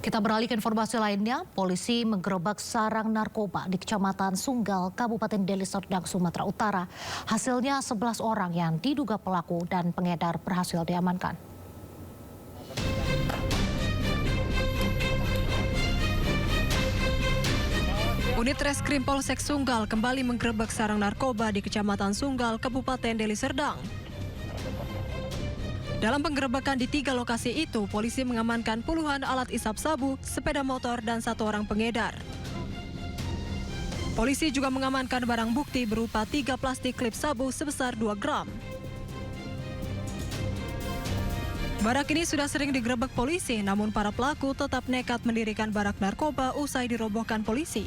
Kita beralih ke informasi lainnya, polisi menggerebek sarang narkoba di Kecamatan Sunggal, Kabupaten Deli Serdang, Sumatera Utara. Hasilnya 11 orang yang diduga pelaku dan pengedar berhasil diamankan. Unit Reskrim Polsek Sunggal kembali menggerebek sarang narkoba di Kecamatan Sunggal, Kabupaten Deli Serdang. Dalam penggerebekan di 3 lokasi itu, polisi mengamankan puluhan alat isap sabu, sepeda motor, dan 1 orang pengedar. Polisi juga mengamankan barang bukti berupa 3 plastik klip sabu sebesar 2 gram. Barak ini sudah sering digerebek polisi, namun para pelaku tetap nekat mendirikan barak narkoba usai dirobohkan polisi.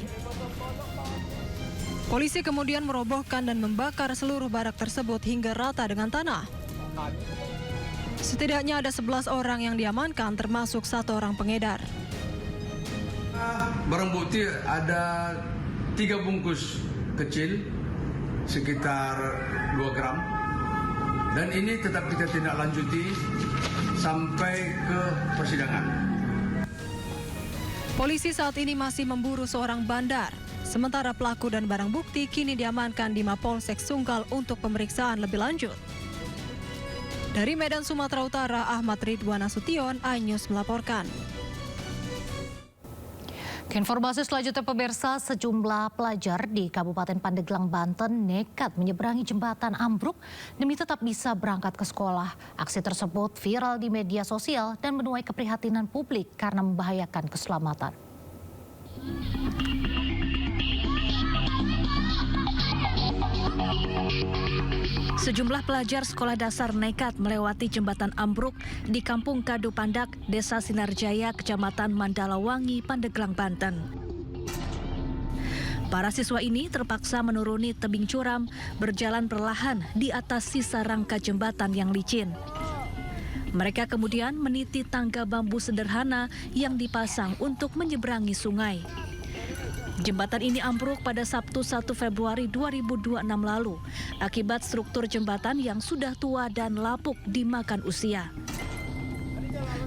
Polisi kemudian merobohkan dan membakar seluruh barak tersebut hingga rata dengan tanah. Setidaknya ada 11 orang yang diamankan, termasuk 1 orang pengedar. Barang bukti ada 3 bungkus kecil, sekitar 2 gram. Dan ini tetap kita tindak lanjuti sampai ke persidangan. Polisi saat ini masih memburu seorang bandar. Sementara pelaku dan barang bukti kini diamankan di Mapolsek Sunggal untuk pemeriksaan lebih lanjut. Dari Medan, Sumatera Utara, Ahmad Ridwan Nasution, iNews melaporkan. Informasi selanjutnya, pemirsa, sejumlah pelajar di Kabupaten Pandeglang, Banten nekat menyeberangi jembatan ambruk demi tetap bisa berangkat ke sekolah. Aksi tersebut viral di media sosial dan menuai keprihatinan publik karena membahayakan keselamatan. Sejumlah pelajar sekolah dasar nekat melewati jembatan ambruk di Kampung Kadu Pandak, Desa Sinarjaya, Kecamatan Mandalawangi, Pandeglang, Banten. Para siswa ini terpaksa menuruni tebing curam, berjalan perlahan di atas sisa rangka jembatan yang licin. Mereka kemudian meniti tangga bambu sederhana yang dipasang untuk menyeberangi sungai. Jembatan ini ambruk pada Sabtu 1 Februari 2026 lalu akibat struktur jembatan yang sudah tua dan lapuk dimakan usia.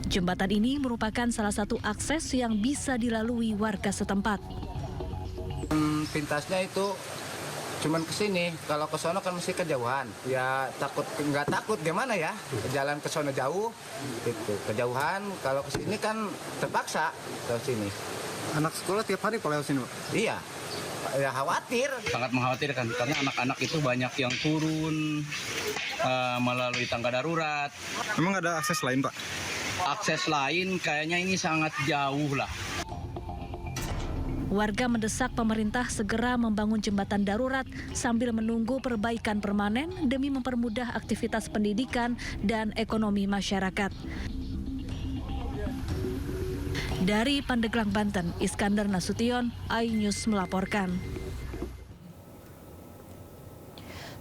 Jembatan ini merupakan salah satu akses yang bisa dilalui warga setempat. Pintasnya itu cuman ke sini, kalau ke sono kan mesti kejauhan. Ya nggak takut gimana ya, jalan ke sono jauh, itu kejauhan. Kalau ke sini kan terpaksa ke sini. Anak sekolah tiap hari kalau lewat sini, Pak? Iya, ya khawatir. Sangat mengkhawatirkan karena anak-anak itu banyak yang turun melalui tangga darurat. Memang ada akses lain, Pak? Akses lain kayaknya ini sangat jauh lah. Warga mendesak pemerintah segera membangun jembatan darurat sambil menunggu perbaikan permanen demi mempermudah aktivitas pendidikan dan ekonomi masyarakat. Dari Pandeglang, Banten, Iskandar Nasution, iNews melaporkan.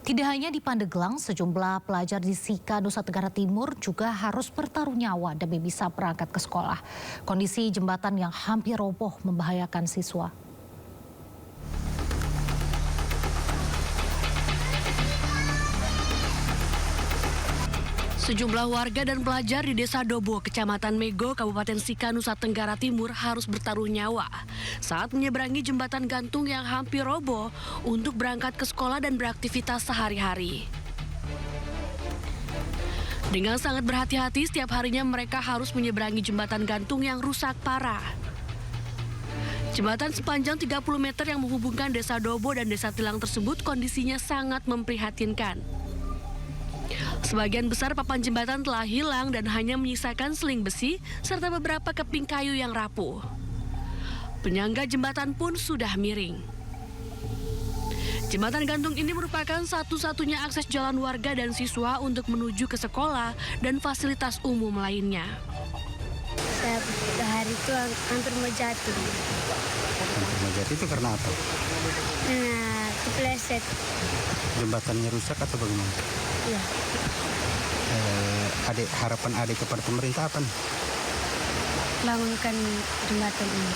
Tidak hanya di Pandeglang, sejumlah pelajar di Sika, Nusa Tenggara Timur juga harus bertaruh nyawa demi bisa berangkat ke sekolah. Kondisi jembatan yang hampir roboh membahayakan siswa. Sejumlah warga dan pelajar di Desa Dobo, Kecamatan Mego, Kabupaten Sika, Nusa Tenggara Timur harus bertaruh nyawa saat menyeberangi jembatan gantung yang hampir roboh untuk berangkat ke sekolah dan beraktivitas sehari-hari. Dengan sangat berhati-hati, setiap harinya mereka harus menyeberangi jembatan gantung yang rusak parah. Jembatan sepanjang 30 meter yang menghubungkan Desa Dobo dan Desa Tilang tersebut kondisinya sangat memprihatinkan. Sebagian besar papan jembatan telah hilang dan hanya menyisakan seling besi serta beberapa keping kayu yang rapuh. Penyangga jembatan pun sudah miring. Jembatan gantung ini merupakan satu-satunya akses jalan warga dan siswa untuk menuju ke sekolah dan fasilitas umum lainnya. Hari itu hampir mau jatuh. Hampir mau jatuh itu karena apa? Nah, kepleset. Jembatannya rusak atau bagaimana? Iya. Harapan adik kepada pemerintah apa? Bangunkan jembatan ini.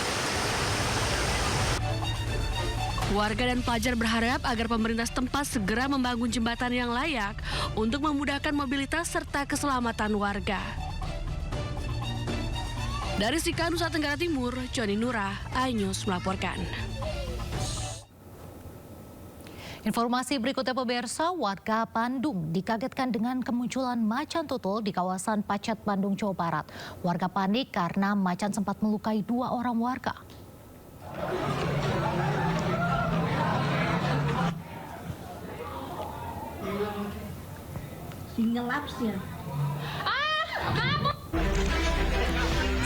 Warga dan pelajar berharap agar pemerintah setempat segera membangun jembatan yang layak untuk memudahkan mobilitas serta keselamatan warga. Dari Sika, Nusa Tenggara Timur, Joni Nurah, iNews melaporkan. Informasi berikutnya pemirsa, warga Bandung dikagetkan dengan kemunculan macan tutul di kawasan Pacet, Bandung, Jawa Barat. Warga panik karena macan sempat melukai 2 orang warga.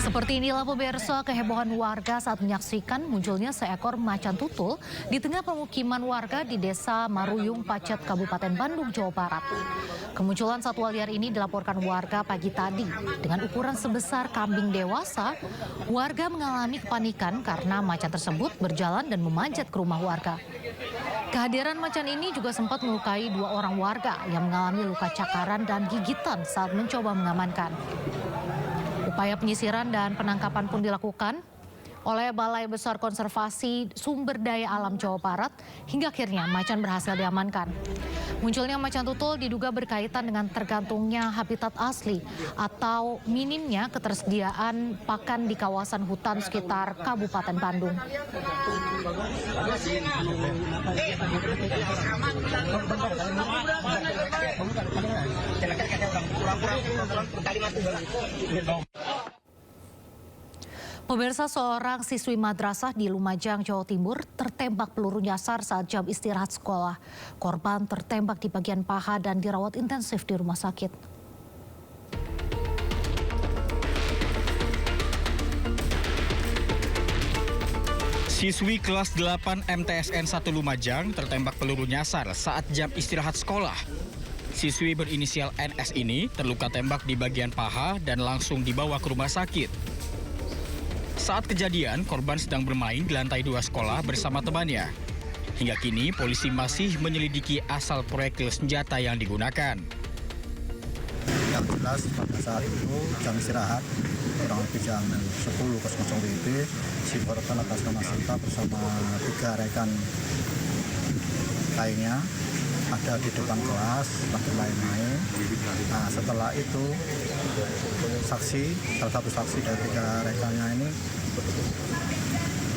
Seperti inilah pemirsa kehebohan warga saat menyaksikan munculnya seekor macan tutul di tengah pemukiman warga di Desa Maruyung, Pacet, Kabupaten Bandung, Jawa Barat. Kemunculan satwa liar ini dilaporkan warga pagi tadi. Dengan ukuran sebesar kambing dewasa, warga mengalami kepanikan karena macan tersebut berjalan dan memanjat ke rumah warga. Kehadiran macan ini juga sempat melukai 2 orang warga yang mengalami luka cakaran dan gigitan saat mencoba mengamankan. Upaya penyisiran dan penangkapan pun dilakukan oleh Balai Besar Konservasi Sumber Daya Alam Jawa Barat hingga akhirnya macan berhasil diamankan. Munculnya macan tutul diduga berkaitan dengan tergantungnya habitat asli atau minimnya ketersediaan pakan di kawasan hutan sekitar Kabupaten Bandung. Pemirsa, seorang siswi madrasah di Lumajang, Jawa Timur tertembak peluru nyasar saat jam istirahat sekolah. Korban tertembak di bagian paha dan dirawat intensif di rumah sakit. Siswi kelas 8 MTSN 1 Lumajang tertembak peluru nyasar saat jam istirahat sekolah. Siswi berinisial NS ini terluka tembak di bagian paha dan langsung dibawa ke rumah sakit. Saat kejadian, korban sedang bermain di lantai 2 sekolah bersama temannya. Hingga kini, polisi masih menyelidiki asal proyektil senjata yang digunakan. Yang jelas pada saat itu jam istirahat, kurang lebih jam 10.00 WIB, si korban atas nama Sinta bersama 3 rekan lainnya ada di depan kelas, lagi main-main. Nah, setelah itu salah satu saksi dari 3 rekannya ini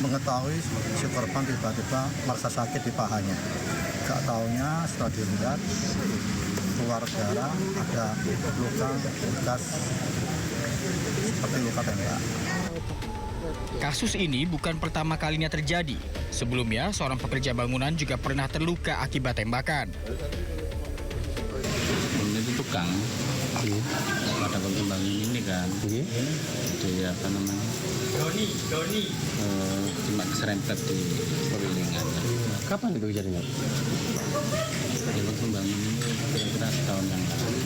mengetahui si korban tiba-tiba merasa sakit di pahanya. Gak taunya setelah dilihat keluar darah, ada luka bekas seperti luka tembak. Kasus ini bukan pertama kalinya terjadi. Sebelumnya, seorang pekerja bangunan juga pernah terluka akibat tembakan. Itu tukang, ada bangun ini kan, itu apa namanya, cuma keserempet di pewilingan. Kapan itu kejadiannya? Bangun ini kira-kira setahun yang lalu.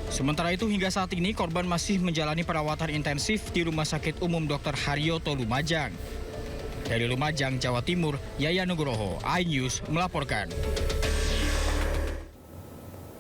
Sementara itu hingga saat ini korban masih menjalani perawatan intensif di Rumah Sakit Umum Dr. Haryoto Lumajang. Dari Lumajang, Jawa Timur, Yaya Nugroho, iNews melaporkan.